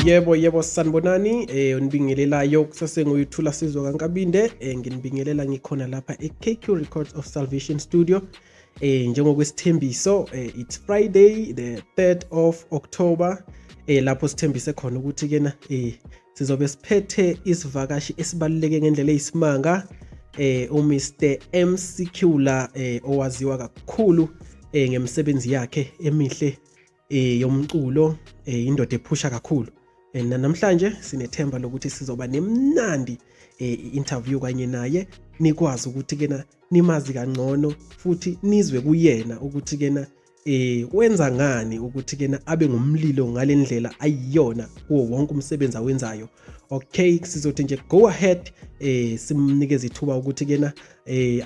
Yebo sanibonani unibingelelayo kusasenguyithula Sizwe kaNkabinde nginibingelela ngikhona lapha eKQ Records of Salvation Studio njengokwesithembiso it's Friday the 3rd of October lapho sithembise khona ukuthi kena sizobe siphethe isivakashi esibaluleke ngendlela eyisimanga uMr MCQula owaziwa kakhulu ngemsebenzi yakhe emihle yomculo indoda ephusha kakhulu. Namhlanje sinethemba lokuthi sizoba nemnandi interview kanye naye nikwazi ukuthi kena nimazi kangcono futhi nizwe kuyena ukuthi kena wenza ngani ukuthi kena abe ngumlilo ngalendlela ayiyona kuwo wonke umsebenzi awenzayo. Okay, sizothi nje go ahead simnikeze ithuba ukuthi kena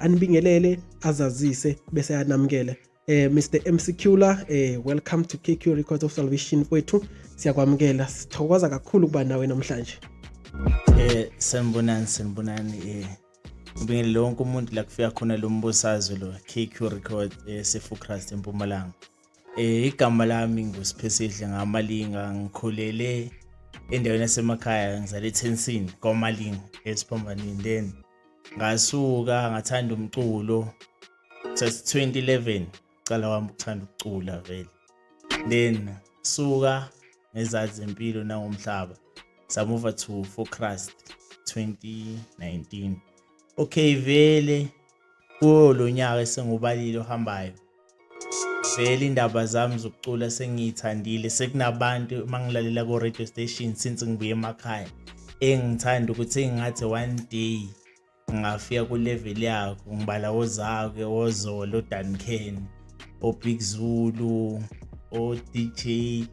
anibingelele azazise bese anamukele. Mr MCQula welcome to KQ Records of Salvation wethu. Siyakwamukela, sithokoza kakhulu kuba nawe namhlanje. Sanibonani ngibingelela lonke umuntu la kufika khona lo mbosazwe lo KQ Records seFukrust eMpumalanga. Igama lami nguSiphesidle ngamalinga, ngikhulele endaweni yasemakhaya, ngizale eThensini kwaMalinga eSiphambanini. Then ngasuka ngathanda umculo just 2011 cala wami ukuthanda ukucula vele. Then suka ngezazi impilo nangomhlaba samove to Fukrust 2019. Okay, vele lo nyaka esengubalile ohambayo vele indaba zami zokucula sengiyithandile, sekunabantu mangilalela ku radio station since ngibuye emakhaya engithanda ukuthi ngingathi one day ngafika ku level yakho. Ngibala ozake ozolo Duncan Big Zulu DJ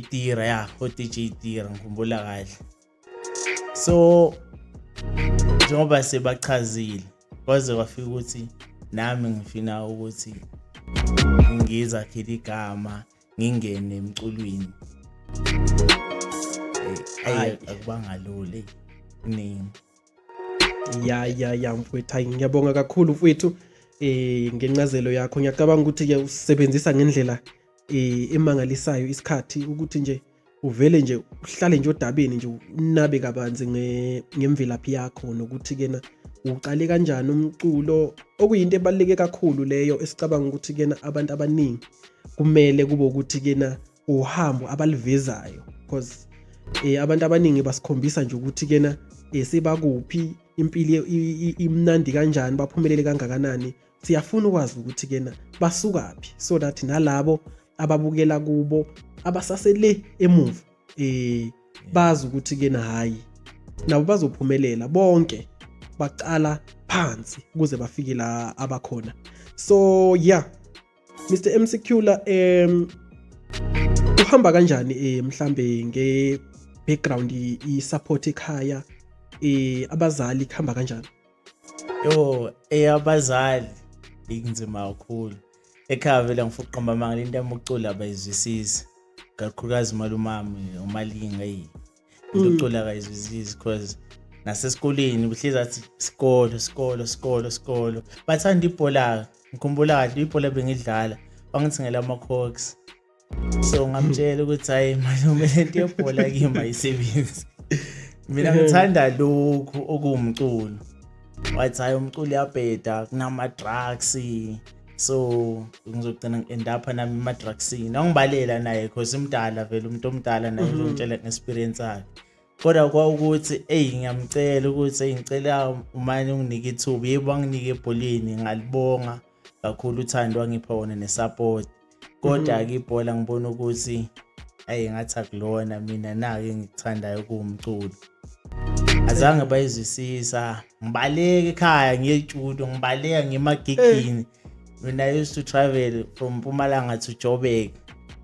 Tira DJ Tira ngikhumbula kahle. So njengoba sebachazile kwaze kwafika ukuthi nami ngifina ukuthi ngizakhele igama ngingene emculweni. Akubangalule nini. Ya mfowethu, ngiyabonga kakhulu mfowethu ngencazelo yakho. Ngiyacabanga ukuthi ke usebenzisa ngendlela emangalisayo isikhathi ukuthi nje uvele nje uhlale nje odabeni nje unabe kabanzi ngemvelaphi yakho nokuthi kena uqale kanjani umculo, okuyinto ebaluleke kakhulu leyo esicabanga ukuthi kena abantu abaningi kumele kube ukuthi kena uhambo abalivezayo, because abantu abaningi basikhombisa nje ukuthi kena sebakuphi impilo imnandi kanjani, baphumelele kangakanani. Siyafuna ukwazi ukuthi kena basukaphi so that nalabo ababukela kubo abasasele emuva bazi ukuthi kena hayi nabo bazophumelela, bonke baqala phansi ukuze bafike la abakhona. So yeah, Mr MCQula uhamba kanjani mhlambe nge background i-support ekhaya, abazali kuhamba kanjani? Abazali inzima kakhulu ekhaya vele ngifuna uqamba mangala into yokucula abayizwisisi, kakhulukazi malumami uMalinga into yokucula akayizwisisi because nasesikoleni uhlezi athi sikolo bathanda ibhola. Ngikhumbula kahle ibhola bengidlala bangithi ngela ama-Cox, so ngamtshela ukuthi hayi malume lento yebhola kimi ayisebenzi, mina ngithanda lokhu okuwumculo. Wathi hayi umculo uyabheda kunama-drugs, so ngizogcina ngi-endapha nami ema-drugsini. Angibalela naye because imdala vele umuntu omdala naye uzongitshela nge-experience yakhe. Kodwa kwawukuthi ngiyamcela ukuthi ngicela umane unginike ithuba. Yebo anginike ebholeni, ngalibonga kakhulu uthando wangipha wona nesupport. Kodwa ke ibhola ngibona ukuthi ngathi akulona mina nake ngikuthandayo kuwumculo. Azange bayizwisisa. Ngibaleka ekhaya ngiyejudo, ngibaleka ngimagigini. When I used to travel from Mpumalanga to Joburg,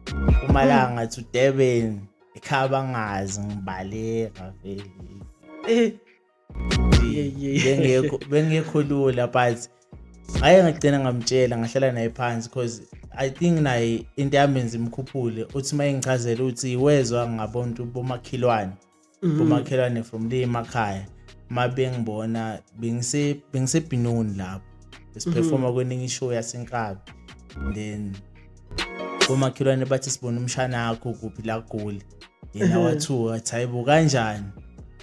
Mpumalanga to Durban, ekhaya bangazi ngibaleka vele. Bengekhulula but hayi ngigcina ngamtshela ngahlala naye phansi because I think naye into yamenza imkhuphule uthi mayengichazela ukuthi iwezwa ngabontu bomakhelwane from le emakhaya mabengibona bengisebhinoni lapho besiperforma kweningi show yaseNkabi. Then omakhelwane bathi sibona umshana wakho kuphi la Goli yena wathuka athi hayibo kanjani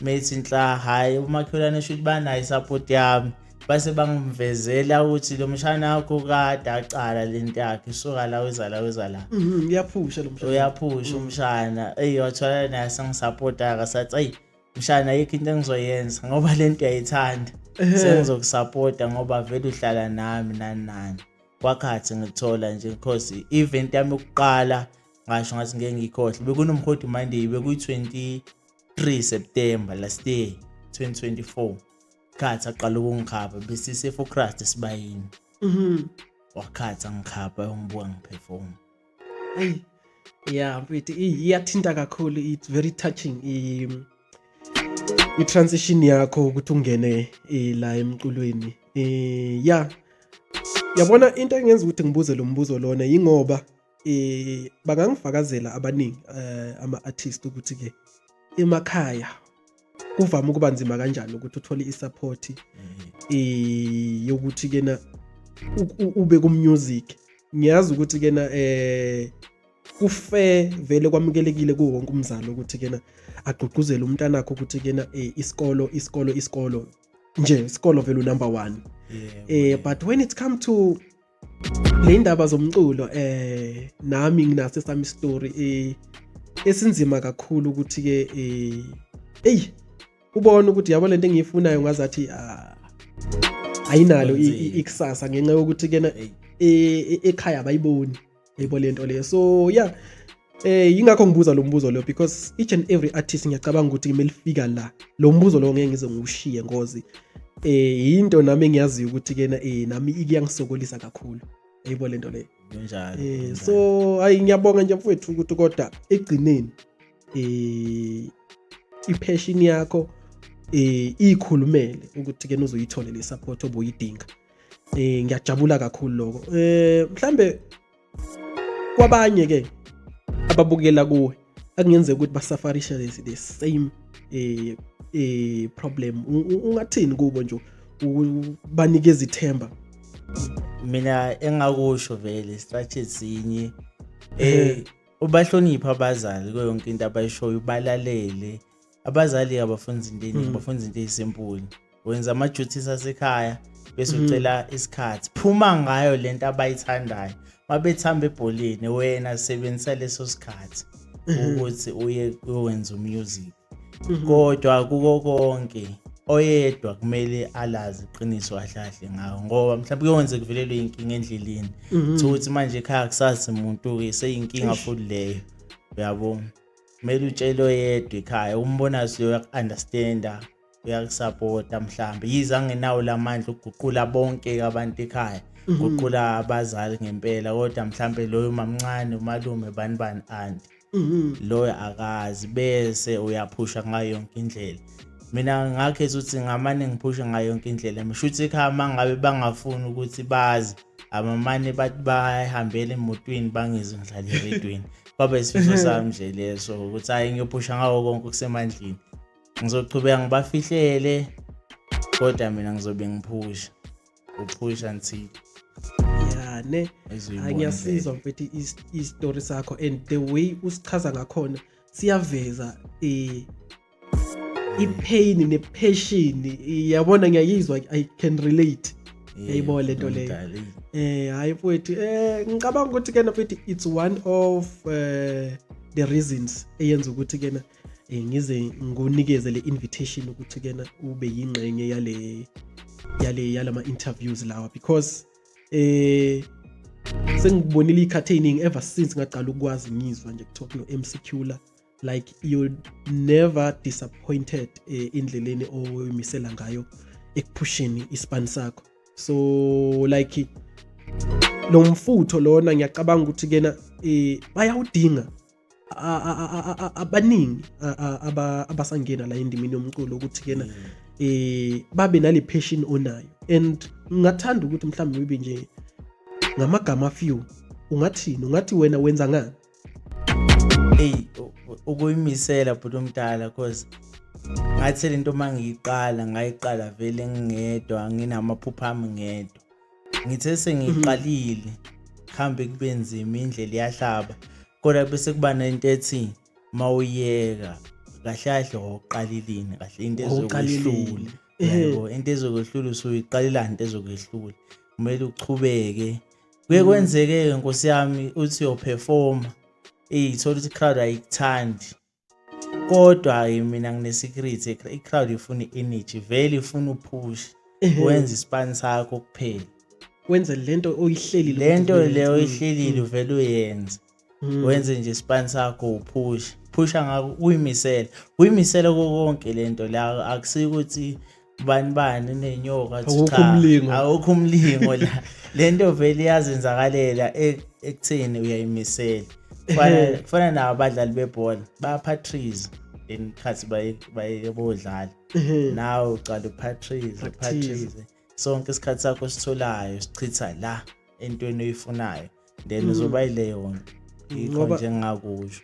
methi inhla hayi umakhelwane shothi banayo support yami base bangivezela ukuthi lo mshana wakho kade acala lento yakhe isuka la weza la uyaphusha lo mshana uyaphusha umshana wathola naye sangisupporta akasathi ayi mshana yikho into engizoyenza ngoba lento uyayithanda sengizokusupporta ngoba vele uhlala nami nani kwakhathi ngithola nje because event yami yokuqala ngasho ngathi ngeke ngikhohle bekunomhodi Monday bekuyi 23 September last year 2024 khathi aqala ukungikhapha bese for Christ sibayini wakhathi ngikhapha ungibuka ngiperform yeah mfethu iyathinta kakhulu it's very touching I transition yakho ukuthi ungene la emculweni yeah yabona into engenza ukuthi ngibuze lo mbuzo lona yingoba bangangifakazela abaningi ama artists ukuthi ke emakhaya kuvama ukuba nzima kanjani ukuthi uthole isupport yokuthi ke na ube ku music ngiyazi ukuthi ke na kufe vele kwamukelekile kuwo wonke umzalo ukuthi ke na agqugquzele umntana wakhe ukuthi ke na isikolo nje isikolo vele number 1 but when it come to le ndaba zomculo nami nginaso sami story esinzima kakhulu ukuthi ke ubona ukuthi yabo lento engiyifunayo ngazathi ayinalo ikusasa ngenxa yokuthi ke na ekhaya bayiboni yebo lento leyo so yeah yingakho ngibuza lo mbuzo lo because each and every artist ngiyacabanga ukuthi kumele fika la lo mbuzo lo ngeke ngize ngiwushiye ngozi into nami engiyazi ukuthi ke na nami iyangisokolisa kakhulu yebo lento leyo njalo so ngiyabonga nje mfowethu ukuthi kodwa egcineni ipassion yakho ikhulumele ukuthi ke uzoyithola le support obuyidinga ngiyajabula kakhulu lokho mhlambe kwabanye ke ababukela kuwe akungenzeka ukuthi basafarisha the same problem ungathini kubo nje banikeza ithemba mina engakusho vele strategy zinye ubahlonipha abazali kuyo yonke into abayishoyo balalele abazali abafunza into eningi bafunza into ezimpuli wenza ama duties asekhaya bese ucela isikhathi phuma ngayo lento abayithandayo mabethamba ebholeni wena sebenzisa leso sikhathi ukuthi uye uyenza umusic kodwa kuko konke oyedwa kumele alazi iqiniso kahle ngayo ngoba mhlawumbe kuyonze kuvelelwe inkinga endleleni ukuthi manje ekhaya kusazi umuntu ke seyinkinga futhi leyo uyabona kumele utshele oyedwa ekhaya umbona siyo uyakunderstanda uyakusupporta mhlawumbe yize angenawo lamandla ukuguqula bonke abantu ekhaya guqula abazali ngempela kodwa mhlawumbe loyo mamncane umalume bani anti loyo akazi bese uyaphusha ngayo yonke indlela mina ngakhetha ukuthi ngamane ngiphusha ngayo yonke indlela mishuthi ekhaya mangabe bangafuni ukuthi bazi amamane bathi bahambele emotweni bangizwe ngidlala eredweni kwaba isifiso sami nje leso ukuthi hayi ngiyophusha ngawo konke kusemandleni ngizochubeka ngibafihlele kodwa mina ngizobe ngiphusha uphusha until ne ngiyasizwa mfethu i-story sakho and the way usichaza ngakhona siyaveza i-pain ne-passion yabona ngiyayizwa I can relate yayibona lento leyo hayi mfethu ngicabanga ukuthi ke na mfethu it's one of the reasons eyenza ukuthi ke na ngize ngunikeze le invitation ukuthi ke na ube yingxenye yalama interviews lawa because sengibonile ikhathe eningi ever since ngaqala ukwazi ngizwa nje kutalk no MCQ la like you never disappointed indleleni oyimisela ngayo ekuphusheni ispan sakho so like lo mfutho lona ngiyacabanga ukuthi kena bayawudinga abaningi abasangena la endimini yomculo ukuthi kena babe nale passion onayo and ngathanda ukuthi mhlawumbe ube nje ngamagama few ungathi wena wenza ngani ukuyimisela but umdala cause ngathi lento ngayiqala vele ngingedwa nginamaphupha ami ngedwa ngithe sengiqalile kuhambe kube nzima indlela iyahlaba kodwa bese kuba nento ethi mawuyeka kahle kahle oqalilini kahle into ezokwehlula yebo into ezokwehlula usuyiqalela into ezokwehlula kumele uchubeke kuye kwenzeke Nkosi yami uthi uyoperform ithola ukuthi crowd ayikuthandi kodwa mina ngine secret i-crowd ifuna energy vele ifuna upush wenza ispan sakho kuphela wenze lento oyihlelile lento leyo oyihlelile vele uyenze wenze nje ispan sakho upusha ngako uyimisela konke lento la akusiko ukuthi bani nenyoka cha awukho umlingo la lento vele iyazenzakalela ekutheni uyayimisela kufana nabadlali bebhola bayapatrize enkhathi bayebodlala nawe uqala upatrize sonke isikhathi sakho sitholayo sichitha la entweni oyifunayo then uzoba yileyo ikho nje ngingakusho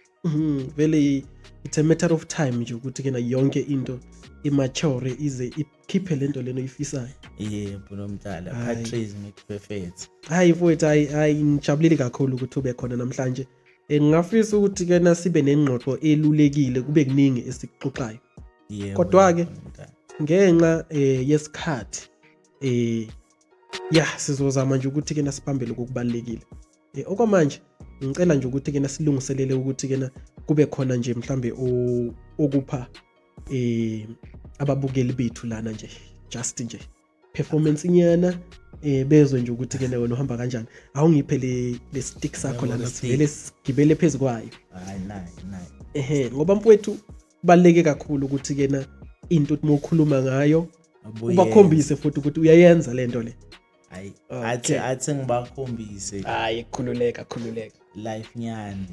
vele it's a matter of time nje ukuthi kena yonke into immature ize ikhiphe lento leno oyifisayo yebo nomdala patrize make perfect hayi mfowethu hayi ngijabulile kakhulu ukuthi ube khona namhlanje ngingafisa ukuthi kena sibe nengxoxo elulekile kube kuningi esikuxoxayo kodwa ke ngenxa yesikhathi sizozama nje ukuthi kena siphambele kokubalekile okwamanje ngicela nje ukuthi kena silungiselele ukuthi kena kube khona nje mhlambe okupha ababukeli bethu lana nje just nje performance nyana bezwe nje ukuthi kena wena uhamba kanjani awungiphe le stick sakho lana sivele sigibele phezulu kwayo hayi nayi ngoba mfowethu kubaleke kakhulu ukuthi kena into uthi mokhuluma ngayo ubakhombise futhi ukuthi uyayenza lento le hayi athi ngibakhombise hayi khululeka life nyani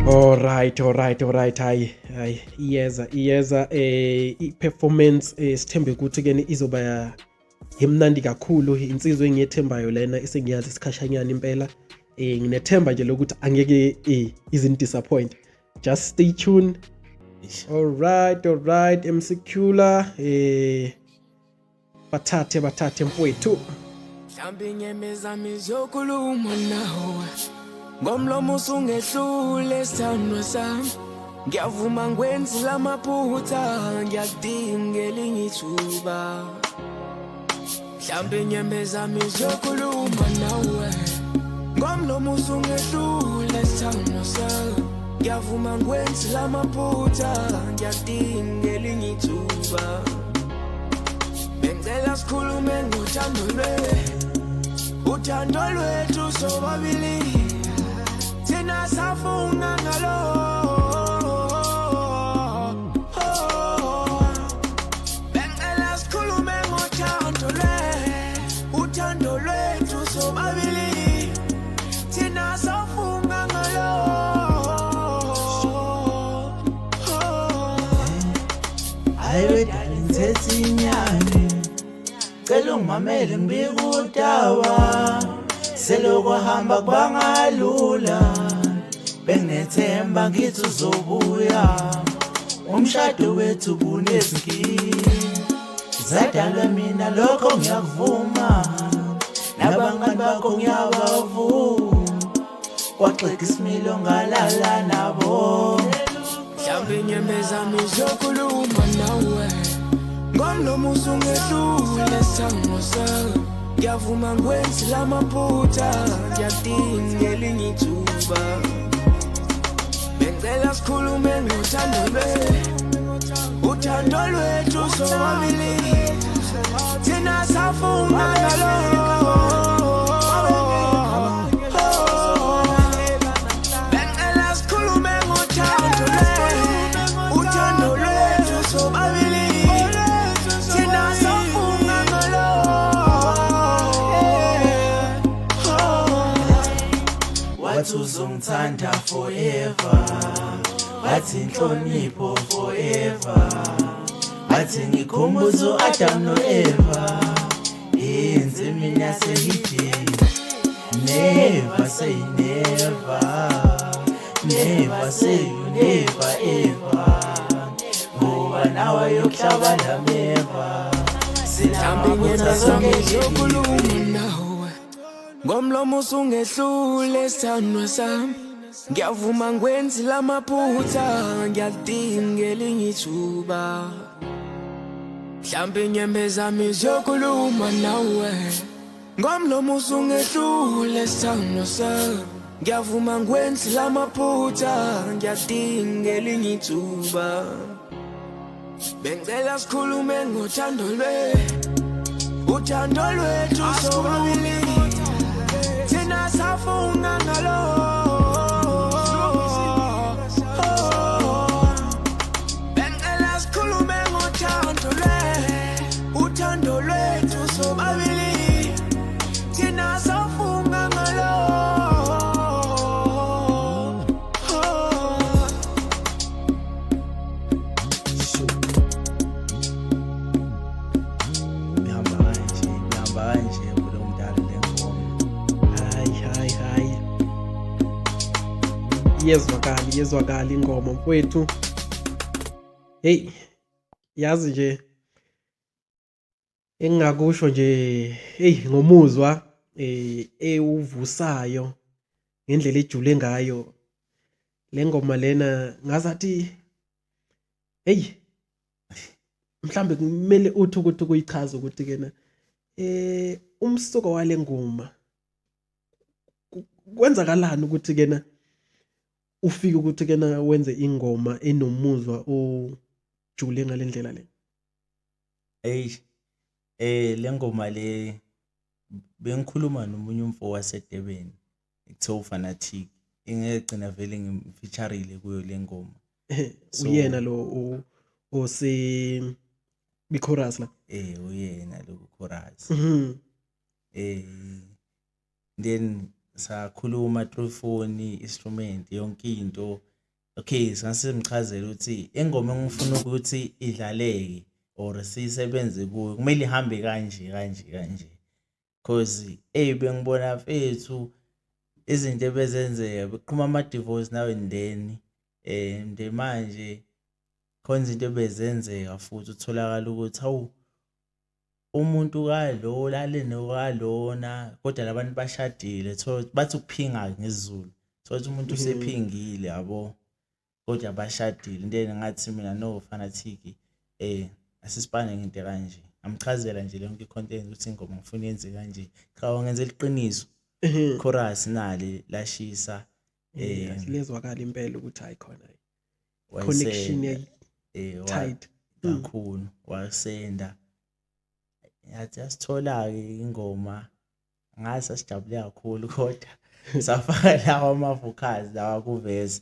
Alright hayi iyeza i-performance sithembe ukuthi ke izoba imnandi kakhulu insizwe engiyethembayo lena esengiyazi isikhashanyana impela nginethemba nje lokuthi angeke izini disappoint just stay tuned. Alright MCQla bathathe mfowethu mhlambi nyemeza mizokhuluma nawe ngomlomo usungehlule sithandwa sami ngiyavuma ngwenzi lamaphutha ngiyakudingela ingithuba mhlambi nyemeza mizokhuluma nawe ngomlomo usungehlule sithandwa sami ngiyavuma ngwenzi lamaphutha ngiyakudingela ingithuba bengicela sikhulume uthando lwethu sobabili thina safunga ngalo bengicela sikhulume uthando lwethu sobabili thina safunga ngalo ayiwe darling sesinyane cela ungimamele ngibikutawa seloko hamba kubangalula benginethemba ngithi uzobuya umshado wethu kunezinkinga zadalwa mina lokho ngiyakuvuma nabangani bakho ngiyabavuma kwaxeka isimilo ngalala nabo mhlambi nyembeza mizokhuluma nawe ngomlomo usungehlule sithandwa sami ngiyavuma ngwenzi lamaphutha ngiyakudingela ingithuba bengicela sikhulume uthando lwethu sobabili thina safunga ngalo bengicela sikhulume uthando lwethu sobabili thina safunga ngalo wathi uzongithanda forever wathi inhlonipho forever wathi ngikhumbuza u-Adam no-Eva yenze mina sengidini never say never say you never ever ngoba ngoba nawe yokuhlaba lameva Mhlambe ngena sonke ngizokhuluma nawe ngomlomo usungehlule sithandwa sami ngiyavuma ngwenzi lamaphutha ngiyadinga elinye ithuba Mhlambe inyembe zami ziyokhuluma nawe ngomlomo usungehlule sithandwa sami ngiyavuma ngwenzi lamaphutha ngiyadinga elinye ithuba Bengicela sikhulume ngothando lwethu sobabili Thina safunga ngalo Bengicela sikhulume ngothando lwethu sobabili Thina safunga ngalo Bihamba kanje kulo mdlalo lengoma. Hayi. Yezwakala ingoma mfowethu. Hey, yazi nje engingakusho nje ngomuzwa ewuvusayo ngendlela ejule ngayo le ngoma lena ngazathi mhlambe kumele uthi ukuthi kuyichaza ukuthi kena umsuko wale ngoma kwenzakalani ukuthi kena ufike ukuthi kena wenze ingoma enomuzwa ojule ngalendlela le. Le ngoma le bengikhuluma nomunye umfo waseDurban ekuthiwa uFanatic ingegcina vele ngimfeatureile kuyo le ngoma. Uyena lo ose bichorus la. Uyena lo chorus. Then sakhuluma through phone instrument yonke into. Okay, singasemchazela ukuthi engoma engifuna ukuthi idlaleke or sisebenze kuyo kumele ihambe kanje because bengibona fethu izinto ebezenzeka beqhuma ama divorce now and then nde manje khona izinto ebezenzeka futhi utholakala ukuthi hawu umuntu kalo lale nokalona kodwa labantu bashadile bathi ukuphinga ngeZulu sokuthi umuntu usephingile yabo kodwa bashadile then ngathi mina no Fanatic asisipane ngento kanje amchazela nje lonke icontent ukuthi ingoma ngifuna yenze kanje cha ngenze liqiniso chorus nali lashisa silezwakala impela ukuthi hayi khona connection tight kakhulu wasenda yathi asithola ke ingoma ngase asijabule kakhulu kodwa safaka lawa ama-vocals lawa kuverse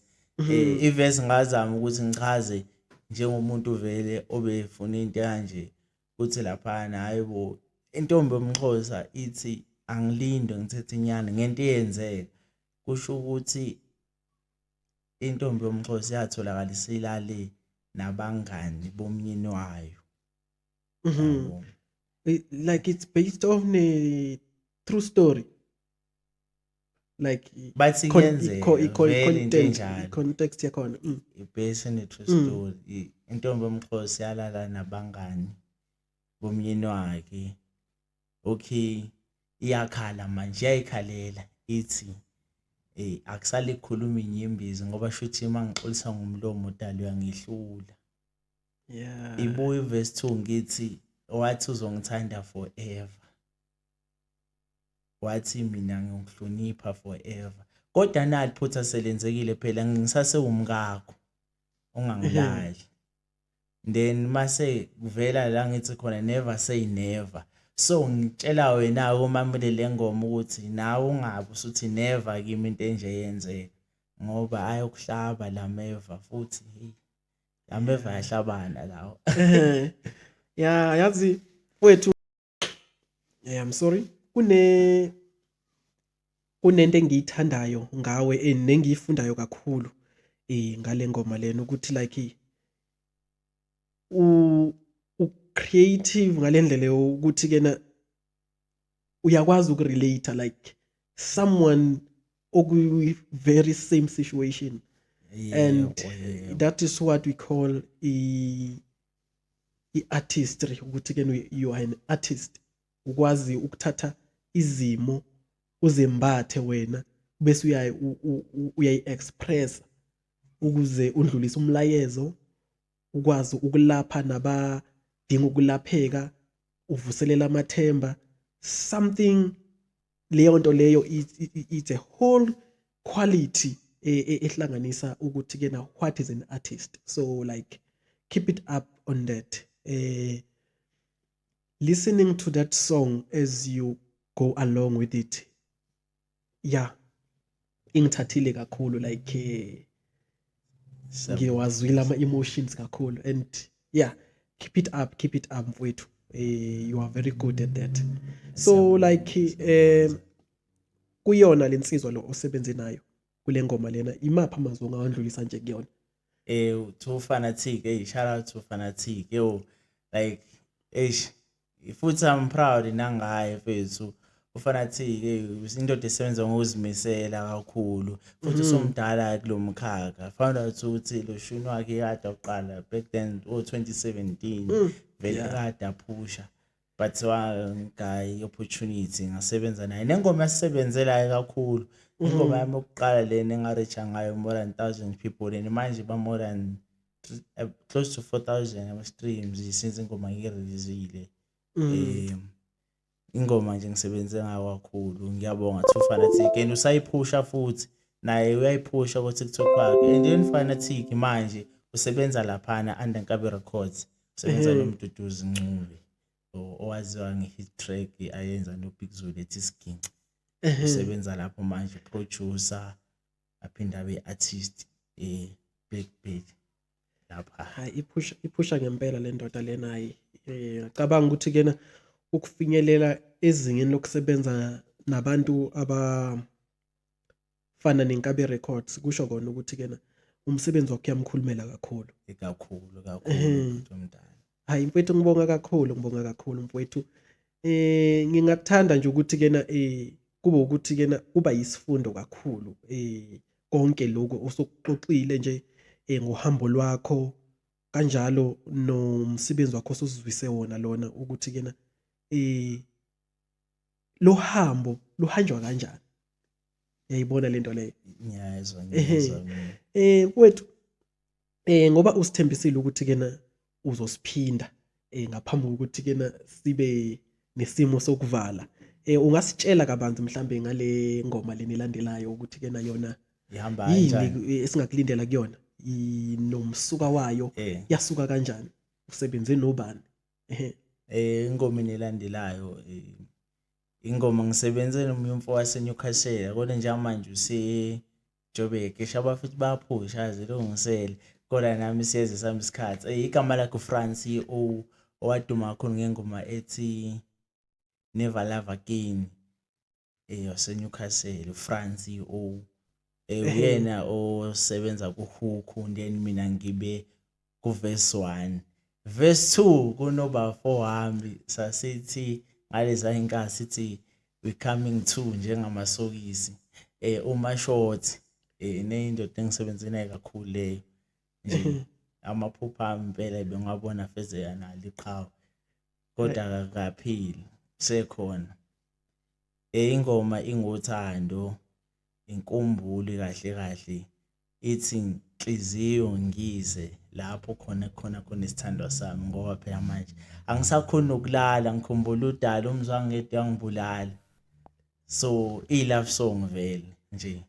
iverse ngazama ukuthi ngichaze njengomuntu vele obefuna into kanje uthi lapha hayibo intombi yomXhosa ithi angilinde ngithethe inyani ngento eyenzeka kusho ukuthi intombi yomXhosa yatholakala isilale nabangani bomnyeni wayo. Like it's based on a true story. Like bathi context yakhona based on a true story. Intombi yomXhosa yalala nabangani bomnyeni wakhe. Okay, iyakhala manje iyayikhalela ithi akusale ikhuluma inyembezi ngoba shuthi mangixolisa ngomlomo udali uyangihlula. Ibuye verse 2 ngithi wathi uzongithanda forever. Wathi mina ngikuhlonipha forever. Kodwa nathi phutha selenzekile phela ngisase umkakho ungangilali. Then mase kuvela la ngithi khona never say never. So ngitshela wena umamele lengoma ukuthi nawe ungabe usuthi never kimi into enje yenzeka ngoba ayokuhlaba lameva futhi lameva yahlabana lawo. Yazi wethu I'm sorry kunento engiyithandayo ngawe nengiyifundayo kakhulu ngale ngoma lena ukuthi like creative ngalendlela ukuthi kena uyakwazi ukurelate like someone oku very same situation and that is what we call i-artistry ukuthi ke you are an artist, ukwazi ukuthatha izimo uzembathe wena bese uyayi-express ukuze undlulise umlayezo, ukwazi ukulapha nabadinga ukulapheka, uvuselela amathemba, something. Leyo nto leyo it's a whole quality ehlanganisa ukuthi ke na what is an artist. So like keep it up on that. Listening to that song as you go along with it, yeah, ingithathile kakhulu, like ngiwazwile ama-emotions kakhulu, and yeah, keep it up mfowethu. You are very good at that. So like kuyona lensizwa lo osebenze nayo kule ngoma lena, imapha amazwi ongawandlulisa nje kuyona? To Fanatic, shout out to Fanatic, like futhi I'm proud nangaye mfethu. Ufanatic indoda esebenza ngokuzimisela kakhulu futhi usomdala kulomkhakha. Found out ukuthi lo shuni wakhe kade uqala back then 2017 vele kade aphusha, but guy opportunity ngasebenza naye nengoma yasebenzela kakhulu. Ingoma yami yokuqala lena engarecha ngayo more than 1,000 people, and manje ba more than close to 4,000 streams since ingoma ngireleasile. Ingoma nje ngisebenze ngayo kakhulu, ngiyabonga to Fanatic, and usayiphusha futhi naye uyayiphusha ku TikTok wakhe. And then Fanatic manje usebenza laphana under Nkabi Records, usebenza noMduduzi Ncube owaziwa nge-hit track ayenza no Big Zulu ethi Skinci. Usebenza lapho manje producer aphinda abe artist Big Big lapha. Hayi iphusha ngempela le ndoda lena. Hayi ngicabanga ukuthi kena ukufinyelela ezingeni lokusebenza nabantu abafana neNkabi Records kusho kona ukuthi kena umsebenzi wakhe uyamkhulumela kakhulu. Kakhulu mntwana. Hayi mfowethu, ngibonga kakhulu mfowethu. Ngingakuthanda nje ukuthi kena kube ukuthi kena kuba yisifundo kakhulu konke lokho osokuxoxile nje ngohambo lwakho, kanjalo nomsebenzi wakho osuzwise wona lona ukuthi kena lo hambo luhanjwa kanjani. Uyayibona lento leyo? Ngiyazwa. Mfowethu, ngoba usithembisile ukuthi kena uzosiphinda ngaphambi kokuthi kena sibe nesimo sokuvala, ungasitshela kabanzi mhlambe ngale ngoma leni elandelayo ukuthi kena yona ihamba kanjani, yini esingakulindela kuyona, nomsuka wayo yasuka kanjani, usebenze nobani? Ingoma elandelayo ingoma ngisebenze nomyomfo waseNewcastle, kodwa njengamanje useJoburg. Shaba futhi bayaphusha azilungisele, kodwa nami siyeze sami isikhathi. Igama lakhe uFrancie owaduma kakhulu ngengoma ethi Never Love Again waseNewcastle. uFrancie uyena osebenza kuHook, then mina ngibe kuverse 1. Verse 2 kunoba 4 wami sasithi ngaleza inkazi sithi we coming to njengamasokisi uma short neyindoda engisebenze naye kakhulu leyo nje. Amaphupha ami impela bengabona fezeka nalo iqhawe, kodwa akaphili sekhona. Ingoma ingothando, inkumbulo kahle ithi inhliziyo ngize lapho khona isithandwa sami, ngoba phela manje angisakhona ukulala ngikhumbula udala umzwa ngede yangibulala. So love song vele nje.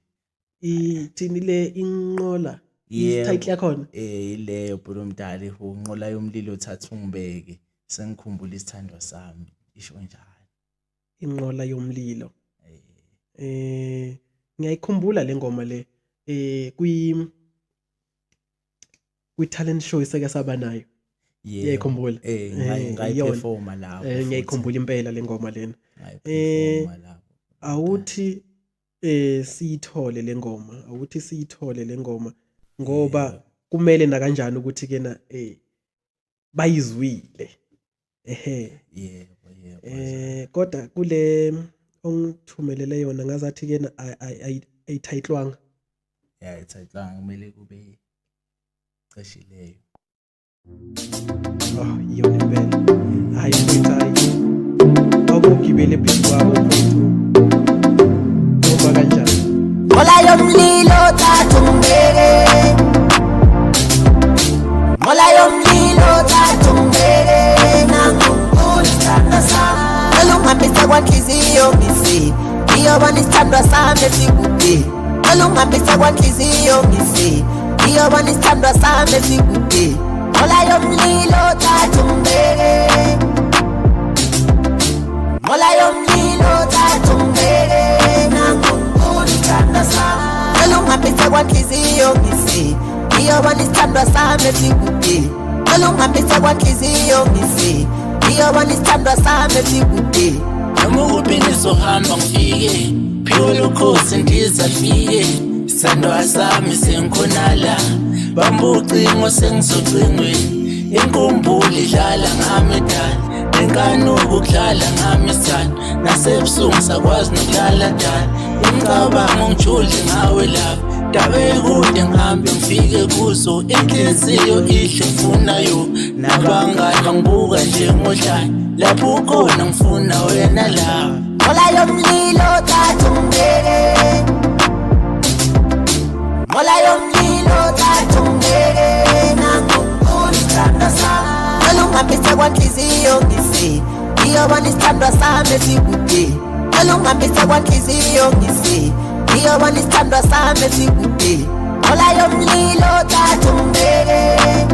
Ithini le inqola title yakhona? Ileyo bro mdala, inqola yomlilo thatha ungibeke, sengikhumbula isithandwa sami, isho njalo inqola yomlilo. Ngiyayikhumbula le ngoma le kwi talent show esake saba nayo. Ngiyayikhumbula. Ngayiperforma lapho. Ngiyayikhumbula impela le ngoma lena. Awuthi siyithole le ngoma, ngoba kumele na kanjani ukuthi kena bayizwile. Kodwa kule ongithumelele yona ngazathi kena ayithayitlwanga. Ayithayitlwanga, kumele kube ceshileyo. Oh, iyona impela. Hayi mfethu, hayi. Awukugibele phezu kwabo mfethu. Noma kanjani. Mola yomlilo thatha ungibeke, mola yomlilo thatha ungibeke, nangunkulu isithandwa sami. Cela ungihambise kwanhliziyo ngisi, ngiyobona isithandwa sami esikude. Cela ungihambise kwanhliziyo ngisi, ngiyobona isithandwa sami esikude. Mola yomlilo thatha ungibeke, mola yomlilo thatha ungibeke, nangunkulu isithandwa sami. Cela ungihambise kwanhliziyo ngisi, ngiyobona isithandwa sami esikude. Cela ungihambise kwanhliziyo ngisi, ngiyobona isithandwa sami esikude. Noma ukuphi ngizohamba ngifike, phiwe lokhozi ndizafike. Isithandwa sami sengikhonala, bamba ucingo sengisocingweni. Inkumbulo idlala ngami dala, nenkanuko kudlala ngami sana. Nasebusuku sakwazi nokulala dala, imicabango ngijule ngawe lapha. Dabe kude ngihambe ngifike kuzo, inhliziyo ihle ngifunayo. Nabangani bangibuka njengodlala, lapho ukhona ngifuna wena la. Mola yomlilo thatha ungibeke, mola yomlilo thatha ungibeke, nangunkulu isithandwa sami. Cela ungihambise kwanhliziyo ngisi, ngiyobona isithandwa sami esikude. Cela ungihambise kwanhliziyo ngisi, ngiyobona isithandwa sami esikude. Mola yomlilo thatha ungibeke,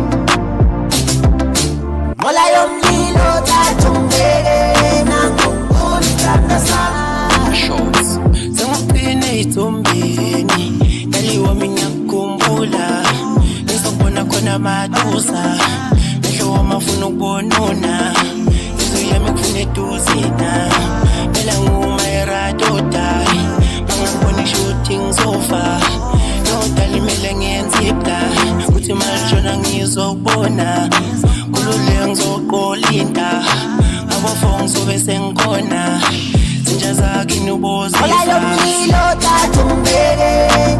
mola yomlilo thatha ungibeke, nangunkulu isithandwa sami. Sengigcine ithombeni, naliwa mina ngikhumbula. Ngizobona khona amaduza, mehlo wami afuna ukubonona. Inhliziyo yami kufuna eduzina, phela nguMaradona. Mangibona ishuthi ngizofa, nodalimele ngiyenza ibla. Kuthi malishona ngizokubona, kulule ngizoqolinda. Abafo ngizobe sengikhona, zinja zakini ubozisa. Mola yomlilo thatha ungibeke,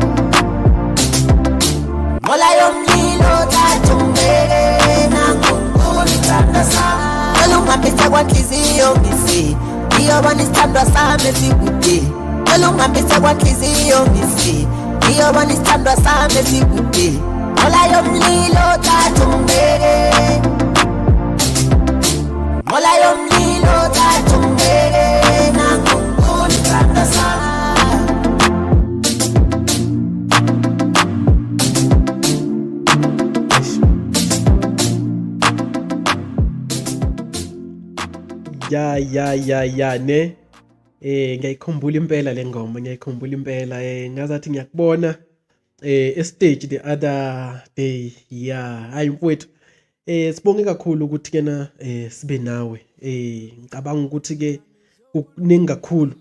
mola yomlilo thatha ungibeke, nangunkulu isithandwa sami. Cela ungihambise kwanhliziyo ngisi, ngiyobona isithandwa sami esikude. Cela ungihambise kwanhliziyo ngisi, ngiyobona isithandwa sami esikude. Mola yomlilo thatha ungibeke, mola yomlilo thatha ungibeke, nangunkulu isithandwa sami. Ya ne. Ngiyayikhumbula impela le ngoma, ngiyayikhumbula impela. Ngazathi ngiyakubona stage the other day. Hayi mfowethu. Sibonge kakhulu ukuthi kena sibe nawe. Ngicabanga ukuthi ke kuningi kakhulu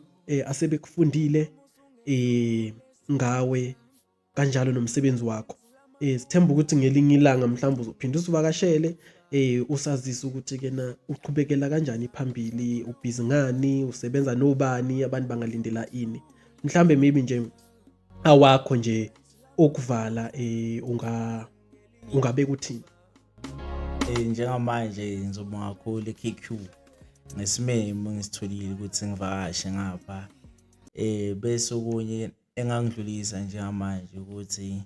asebekufundile ngawe kanjalo nomsebenzi wakho. Sithemba ukuthi ngelinye ilanga mhlawumbe uzophinda usivakashele usazisa ukuthi kena uqhubekela kanjani phambili, ubhizi ngani, usebenza nobani, abantu bangalindela ini. Mhlambe maybe nje awakho nje okuvala ungabe kuthini. Njengamanje ngizobonga kakhulu eKQ ngesimemo ngisitholile ukuthi ngivakashe ngapha. Bese okunye engangidlulisa njengamanje ukuthi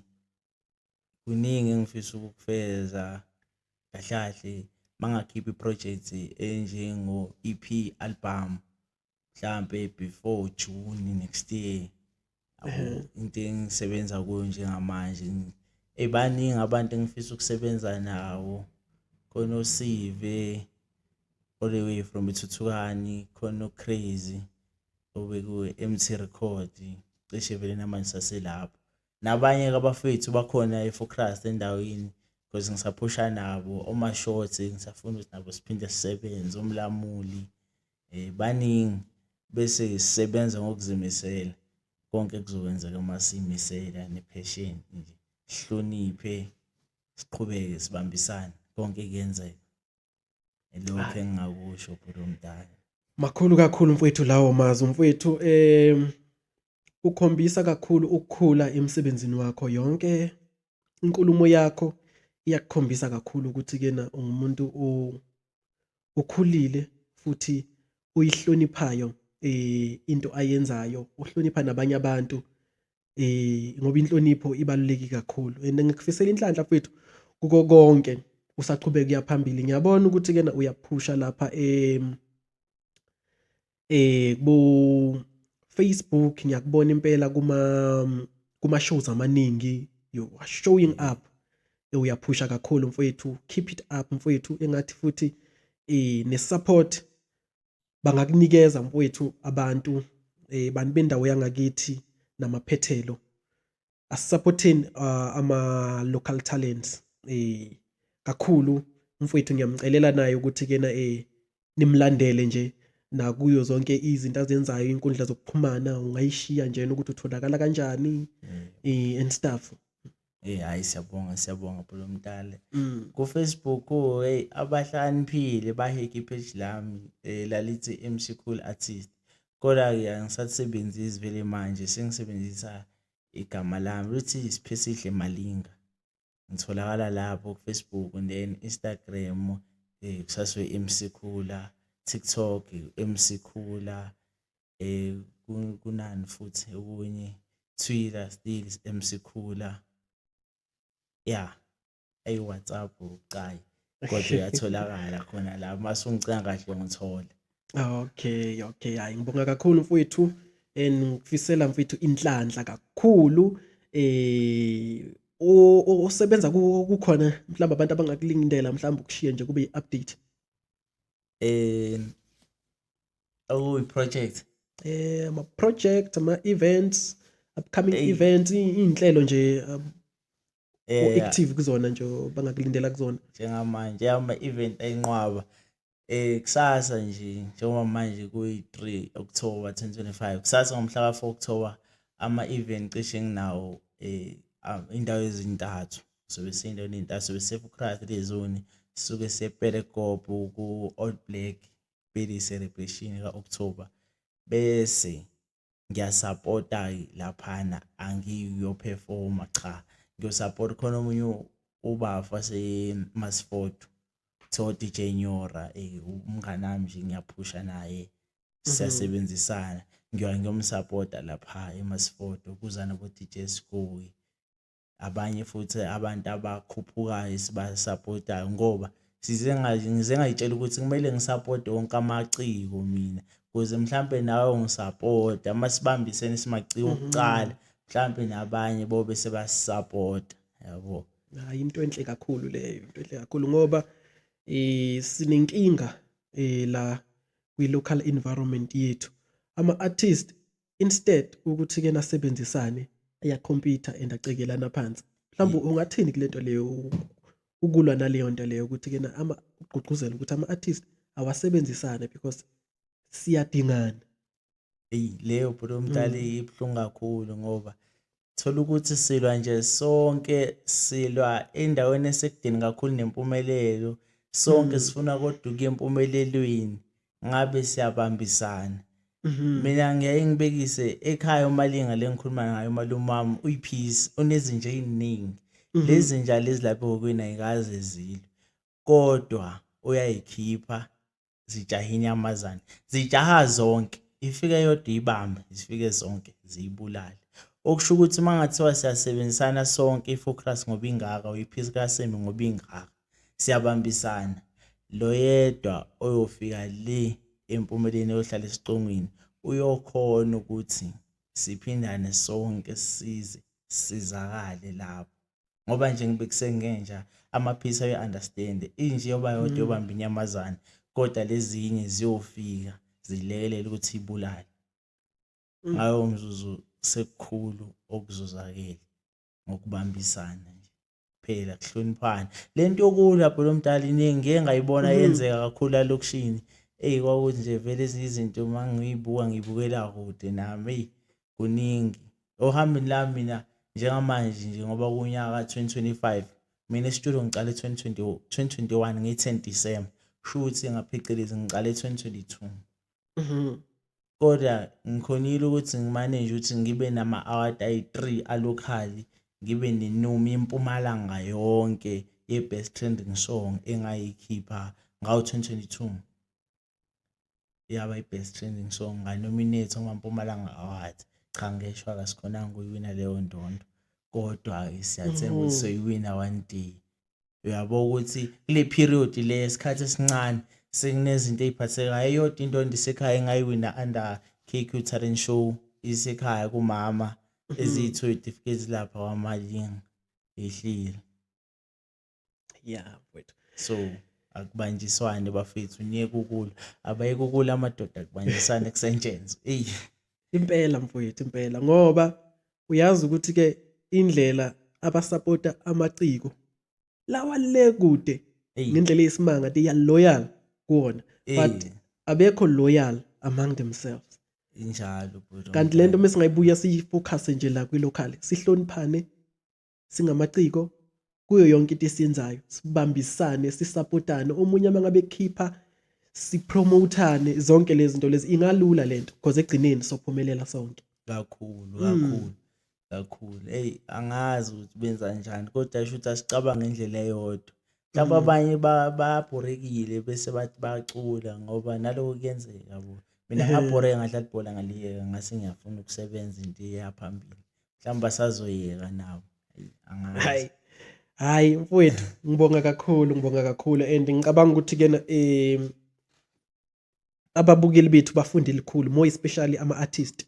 kuningi engifisa ukufeza kahle mangakhipha iproject enjengo EP album mhlambe before June next year. Into engisebenza kuyo njengamanje ebaningi abantu engifisa ukusebenza nawo, khona uSive all the way from Ithuthukani, khona Crazy obeku MT Record cishe vele namanje saselapho, nabanye abafethu bakhona eFocus endaweni because ngisaphusha nabo oma shorts ngisafuna ukuthi nabo siphinde sisebenze umlamuli baningi, bese sisebenza ngokuzimisela. Konke kuzokwenzeka masimisela nepassion nje, sihloniphe, siqhubeke sibambisane, konke kuyenzeka. Lokho engingakusho bro mdala. Makhulu kakhulu mfowethu lawo mazwi mfowethu. Ukhombisa kakhulu ukukhula emsebenzini wakho. Yonke inkulumo yakho iyakukhombisa kakhulu ukuthi kena ungumuntu okhulile futhi uyihloniphayo into ayenzayo, uhlonipha nabanye abantu ngoba inhlonipho ibaluleke kakhulu. And ngikufisela inhlanhla mfethu kuko konke usaqhubeka uya phambili. Ngiyabona ukuthi kena uyaphusha lapha ku Facebook, ngiyakubona impela kuma shows amaningi, you are showing up. Uyaphusha kakhulu mfowethu, keep it up mfowethu. Engathi futhi ne-support bangakunikeza mfowethu abantu bantu bendawo yangakithi namaphethelo. Asupporteni ama-local talents kakhulu mfowethu. Ngiyamcelela naye ukuthi kena nimlandele nje nakuyo zonke izinto azenzayo, inkundla zokuxhumana ungayishiya nje ukuthi utholakala kanjani and stuff. Hayi siyabonga Bholo Mtale. Ku Facebook hey abahlaniphile baheke page lami lalithi MC Cool Artist. Kodwa ke angisasebenzisi vele manje, sengisebenzisa igama lami lithi Siphesihle Malinga. Ngitholakala lapho ku Facebook and then Instagram kusaswe MC Cooler, TikTok MC Cooler, kunani futhi okunye, Twitter still MC Cooler. Yeah, WhatsApp ucayi kodwa uyatholakala khona la masungicanga kahle ngithola. Okay, hayi ngibonga kakhulu mfowethu and ngifisela mfowethu inhlanhla kakhulu. Osebenza kukhona mhlawumbe abantu abangakulindela mhlawumbe ukushiya nje kube i-update project ama-project, ama-events, upcoming events, iy'nhlelo nje active kuzona nje bangakulindela kuzona njengamanje ama-event ayinqwaba kusasa nje njengoba manje kuyi-3 October 2025. Kusasa ngomhla ka-4 October ama-event cishe nginawo indawo ezintathu. Sobe seyindaweni ezintathu, sobe seFukrati lezone, sisuke sePerekop ku Old Black birthday celebration ka-October, bese ngiyasupporta laphana, angiyoperforma cha, ngiyosupport khona omunye ubafa seMasford to DJ Nyora, umngane wami nje ngiyaphusha naye, siyasebenzisana, ngiyomsupporta lapha eMasford kuzana bo DJ Skoy, abanye futhi abantu abakhuphukayo sibasupportayo ngoba ngize ngayitshela ukuthi kumele ngisupport wonke amaciko mina ukuze mhlambe nawe ungisupport, amasibambisene simaciko okucala mhlambe nabanye bobe sebasupport, yabo. Hayi into enhle kakhulu leyo, into enhle kakhulu ngoba sinenkinga la kwi-local environment yethu. Ama-artist instead ukuthi ke nasebenzisane ayakhompyutha and acekelana phansi. Mhlawumbe ungathini kule nto leyo, ukulwa naleyo nto leyo ukuthi ke na ugqugquzela ukuthi ama-artist awasebenzisane because siyadingana. Leyo Bholo Mtali ibhlungu kakhulu ngoba thola ukuthi silwa nje sonke, silwa endaweni esekudeni kakhulu nempumelelo, sonke sifuna kodwa ukuya empumelelweni, ngabe siyabambisana. Mina ngiyaye ngibekise ekhaya uMalinga lengikhuluma ngayo umalume wami uyiphisi, unezinja eziningi. Lezi nja lezi lapha ngokwini ayikaze zilwe, kodwa uyayikhipha zijaha inyamazane, zijaha zonke, ifike yodwa ibambe, zifike zonke ziyibulale. Okusho ukuthi mangathiwa siyasebenzisana sonke, ifocus ngoba ingaka, uyiphisi kaSemi ngoba ingaka, siyabambisana, lo yedwa oyofika le empumeleni yohlala esicongweni uyokhona ukuthi siphindane sonke sizakale lapho. Ngoba nje ngibekise ngenja amaphisa uya-understand inje yoba yodwa yobamba inyamazane, kodwa lezinye ziyofika zilekelela ukuthi ibulale. Ngayo mzuzu sekukhulu okuzozakele ngokubambisana nje phela, kuhloniphana. Lento yokulwa Bholo Mtali ngeke ngayibona yenzeka kakhulu alokishini. Kwakuthi nje vele izinto mangiyibuka ngibukela kude nami kuningi ohambeni lami mina njengamanje nje ngoba kunyaka 2025 mina e-studio ngiqale 2021 nge-10 December, shuthi ngaphecelezi ngiqale 2022. Kodwa ngikhonile ukuthi ngimanage ukuthi ngibe nama-award ayi-3 alokali, ngibe nenumi eMpumalanga yonke, ye-best trending song engayikhipha ngawo-2022 yaba i-best trending song nganominate kuma-Mpumalanga Awards. Cha ngeshwa akasikhonanga ukuyiwina leyo ndondo kodwa siyathemba ukuthi soyiwina one day. Uyabo ukuthi kule period le isikhathi esincane sekunezinto eziphathekayo. Eyodwa indondo isekhaya engayiwina under KQ Talent Show isekhaya kumama ezitho certificates lapha kwamalinga ehlile. Yeah mfowethu. So akubanjiswane bafethu niye kukula abaye kukula amadoda akubanjisane kusentshenzo. Impela mfowethu impela ngoba uyazi ukuthi ke indlela abasupporta amaciko lawa le kude ngendlela eyisimanga they are loyal kuona but abekho loyal among themselves. Injalo bro. Kanti lento mesingayibuya siyifocus nje la kwilocal sihloniphane singamaciko kuyo yonke into esiyenzayo sibambisane sisupportane omunye mangabe khipha sipromoteane zonke lezi zinto lezi ingalula lento because egcineni sophumelela sonke. Kakhulu. Hey angazi ukuthi benza kanjani kodwa asho ukuthi asicabange ngendlela eyodwa. Mhlawumbe abanye bayabhorekile bese bathi bacula ngoba naloko kuyenzeka yabo. Mina ngabhoreka ngadlala ibhola ngaliyeka ngase ngiyafuna ukusebenza into eyaphambili. Mhlawumbe basazoyeka nabo. Angazi. Hayi mfowethu ngibonga kakhulu and ngicabanga ukuthi ke ababukeli bethu bafundile likhulu more especially ama-artist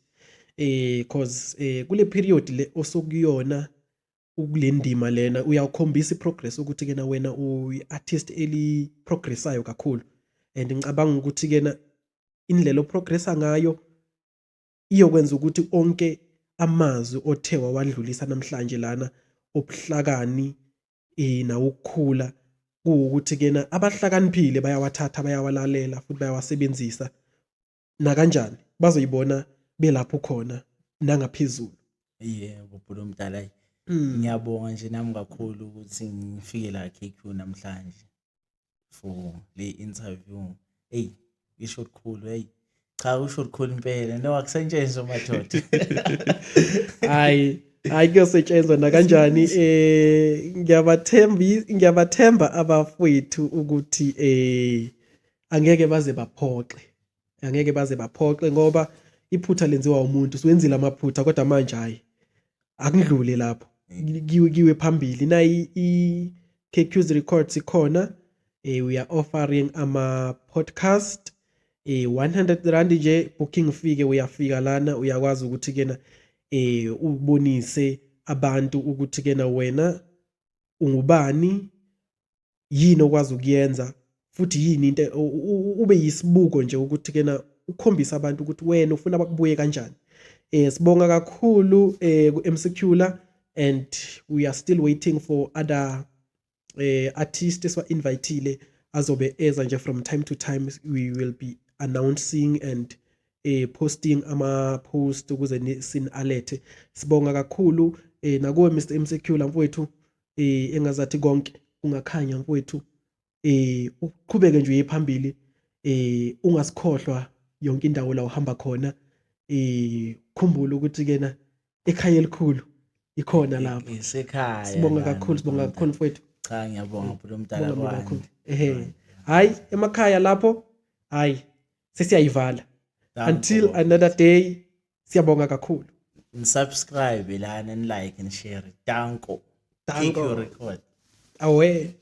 cause kule period le osokuyona ukulendima lena uyawukhombisa iprogress ukuthi kena wena uyi-artist eli progressayo kakhulu and ngicabanga ukuthi kena indlela oprogressa ngayo iyokwenza ukuthi onke amazwi othewa wadlulisa namhlanje lana obuhlakani na ukukhula ukuthi kena abahlakaniphile bayawathatha bayawalalela futhi bayawasebenzisa na kanjani bazoyibona belapho khona nangaphezulu. Yebo bro mdala. Ngiyabonga nje nami kakhulu ukuthi ngifike la KQ namhlanje for le interview. Hey isho kukhulu cha usho kukhulu impela no akusentshenzo madoda. Hayi kuyosetshenzwa na kanjani ngiyabathemba abafowethu ukuthi angeke baze baphoxe ngoba iphutha lenziwa umuntu siwenzile amaphutha kodwa manje hayi akudlule lapho kiwe phambili na i-KQ's Records ikhona we are offering ama podcast 100 rand nje booking fee uyafika lana uyakwazi ukuthi kena ubonise abantu ukuthi kena wena ungubani yini okwazi ukuyenza futhi yini into ube yisibuko nje ukuthi kena ukhombisa abantu ukuthi wena ufuna bakubuye kanjani. Sibonga kakhulu ku-MCQula and we are still waiting for other artists eswa-invitile azobe eza nje from time to time. We will be announcing and posting ama-post ukuze sin-alethe. Sibonga kakhulu nakuwe Mr. MCQula mfowethu engazathi konke ungakhanya mfowethu uqhubeke nje uyephambili ungasikhohlwa yonke indawo la uhamba khona khumbula ukuthi kena ekhaya elikhulu ikhona lapho esekhaya. Sibonga kakhulu mfowethu. Cha ngiyabonga bro mdala kwami. Hayi emakhaya lapho hayi sesiyayivala until another day. Siyabonga kakhulu. Subscribe lana and like and share. Danko. KQ Record. Awe.